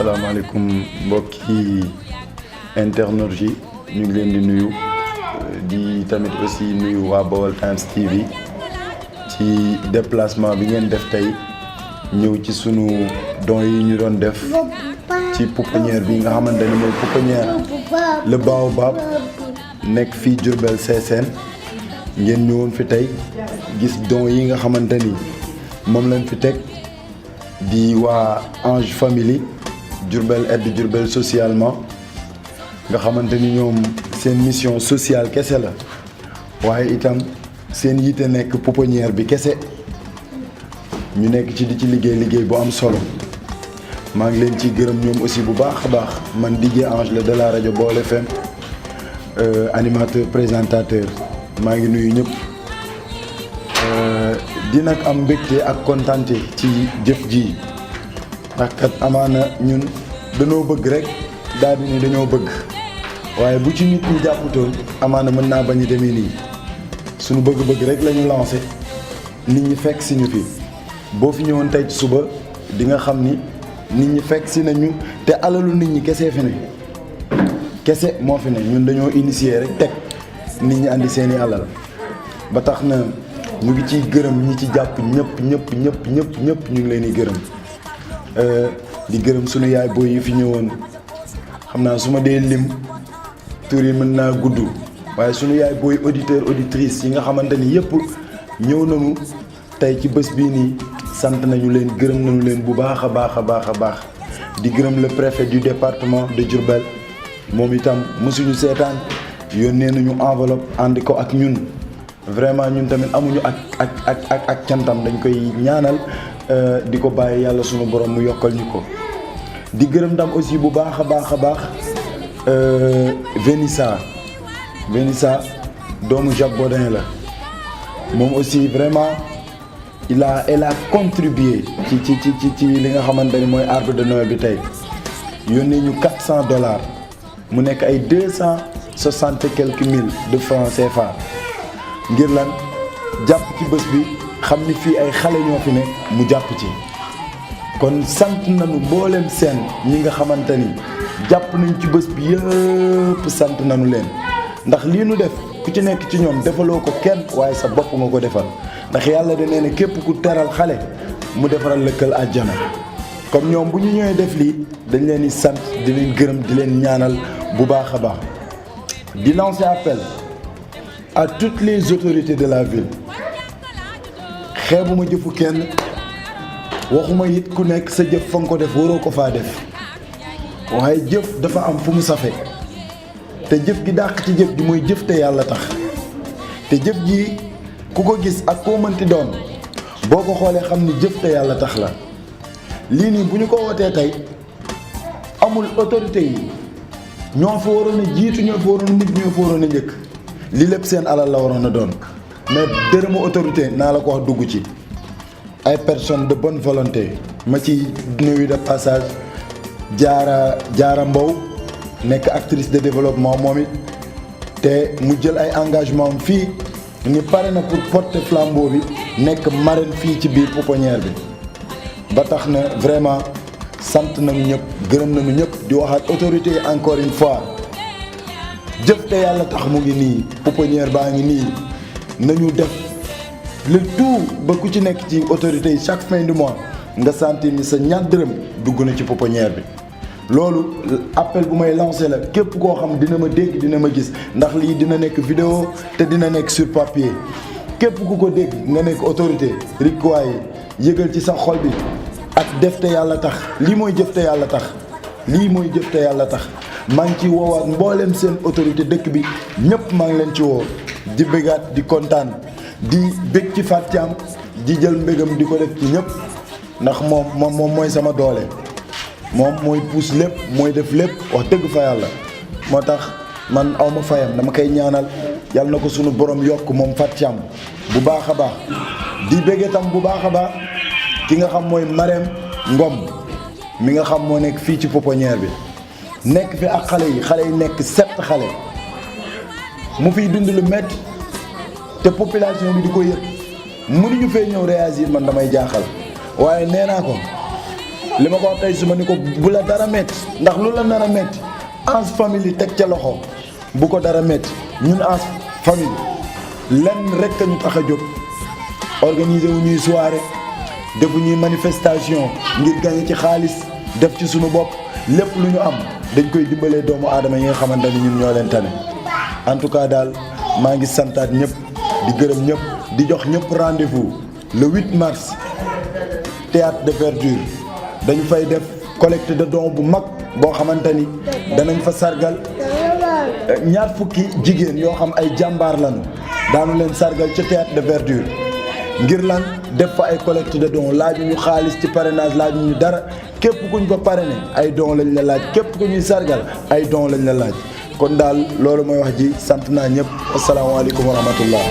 asalaamaaleykum mbokki internautes yi ñu ngi leen di nuyu di tamit aussi nuyu waa Baol Times TV ci déplacement bi ngeen def tey ñëw ci sunu don yi ñu doon def ci pouponnière bi nga xamante ne mooy pouponnière Le Baobab nekk fii Diourbel Sessène ngeen ñëwoon fi tey gis don yi nga xamante ni moom lañ fi teg di waa Ange Family Diourbel aide Diourbel socialement nga xamante ni ñoom seen mission sociale kese la waaye itam seen yitte nekk pouponnière bi kese ñu nekk ci di ci liggéey bu am solo maa ngi leen ciy gërëm ñoom aussi bu baax a baax man DJ Ange la de la rajo Baol FM animateur présentateur maa ngi nuyu ñëpp di nag am mbégte ak kontante ci jëf ji ndax kat amaana ñun dañoo bëgg rek daal di ni dañoo bëgg waaye bu ci nit ñi jàpputoon amaana mën naa bañ a demee nii suñu bëgg-bëgg rek la ñu lancé nit ñi fekk si ñu fi boo fi ñëwoon tey ci suba di nga xam ni nit ñi fekk si nañu te alalu nit ñi kese fi ne kese moo fi ne ñun dañoo initier rek teg nit ñi andi seeni alal ba tax na ñu ngi ciy gërëm ñi ci jàpp ñëpp ñu ngi leen di gërëm di gërëm sunu yaay booy yi fi ñëwoon xam naa su ma dee lim tur yi mën naa gudd waaye sunu yaay booy auditeur auditrice yi nga xamante ni yëpp ñëw nañu tey ci bés bii nii sant nañu leen gërëm nañu leen bu baax a baax di gërëm le préfet du département de Diourbel moom itam mësuñu seetaan yónnee nañu enveloppe ànd ko ak ñun vraiment ñun tamit amuñu ak cantam dañ koy ñaanal di ko bàyyi yàlla sunu borom mu yokkal ñu ko di gërëm tam aussi bu baax a baax Vénissa doomu Jacques Bodin la moom aussi vraiment elle a contribué ci li nga xamante ni mooy arbre de Noël bi tey yónnee ñu $400 mu nekk ay 260 et quelques mille de francs CFA ngir lan jàpp ci bés bi xam ni fii ay xale ñoo fi ne mu jàpp ci kon sant nañu mboolem seen ñi nga xamante ni jàpp nañ ci bés bi yëpp sant nañu leen ndax lii nu def ku ci nekk ci ñoom defaloo ko kenn waaye sa bopp nga ko defal ndax yàlla da nee ne képp ku teral xale mu defaral lëkkal àjjana comme ñoom bu ñu ñëwee def lii dañ leen di sant di leen gërëm di leen ñaanal bu baax a baax di lancer appel à toutes les autorités de la ville xeebuma jëfu kenn waxuma it ku nekk sa jëf fa nga ko def waroo ko faa def waaye jëf dafa am fu mu safe te jëf gi dàq ci jëf ji mooy jëf te yàlla tax te jëf ji ku ko gis ak koo mënti doon boo ko xoolee xam ni jëf te yàlla tax la lii nii bu ñu ko wootee tey amul autorité yi ñoo fa waroon a jiitu ñoo fa waroon a mujj ñoo fa waroon a njëkk li lépp seen alal la waroon a doon mais dërëmu autorité naa la ko wax dugg ci ay personnes de bonne volonté ma ci nuyu de passage Jaara Mbow nekk actrice de développement moom it te mu jël ay engagement am fii ni pare na pour porter flambeau bi nekk marraine fii ci biir pouponnière bi ba tax na vraiment sant nañu ñëpp gërëm nañu ñëpp di wax ak autorité yi encore une fois jëf te yàlla tax mu ngi nii pouponnière baa ngi nii nañu def le tout ba ku ci nekk ci autorité yi chaque fin du mois nga sentir ni sa ñaar dërëm dugg na ci pouponnière bi loolu appel bu may lancé la képp koo xam dina ma dégg dina ma gis ndax lii dina nekk vidéo te dina nekk sur papier képp ku ko dégg nga nekk autorité rikkuwaay yëgal ci sa xol bi ak def te yàlla tax lii mooy jëf te yàlla tax maa ngi ci woowaat mbooleem seen autorité dëkk bi ñëpp maa ngi leen ci woo di bégaat di kontaan di bég ci Fatou Thiam di jël mbégam di ko def ci ñëpp ndax moom mooy sama doole moom mooy pousse lépp mooy def lépp wax dëgg fa yàlla moo tax man aw ma fayam dama koy ñaanal yàlla na ko sunu borom yokk moom Fatou Thiam bu baax a baax di béggee tam bu baax a baax ki nga xam mooy Marème Ngom mi nga xam moo nekk fii ci pouponnière bi nekk fi ak xale yi nekk 7 xale mu fiy dund lu métti te population bi di ko yëg mënuñu fee ñëw réagir man damay jaaxal waaye nee naa ko li ma ko wax tey su ma ni ko bu la dara metti ndax lu la nar a metti Ange Family teg ca loxo bu ko dara metti ñun Ange Family lenn rek a ñu tax a jóg organiser wu ñuy soirée defu ñuy manifestation ngir gagné ci xaalis def ci sunu bopp lépp lu ñu am dañ koy dimbalee doomu aadama yi nga xamante ni ñun ñoo leen tane en tout cas daal maa ngi santaat ñëpp di gërëm ñëpp di jox ñëpp rendez-vous le 8 mars théâtre de verdure dañu fay def collecte de dons bu mag boo xamante ni danañ fa sargal ñaar fukki jigéen yoo xam ay jàmbaar lañu daanu leen sargal ca théâtre de verdure ngir lan def fa ay collecte de dons laaju ñu xaalis ci parrainage laaju ñu dara képp kuñ ko parrainé ay dons lañ la laaj képp ku ñuy sargal ay dons lañ la laaj kon daal loolu mooy wax ji sant naa ñëpp asalaamaaleykum wa rahmatullah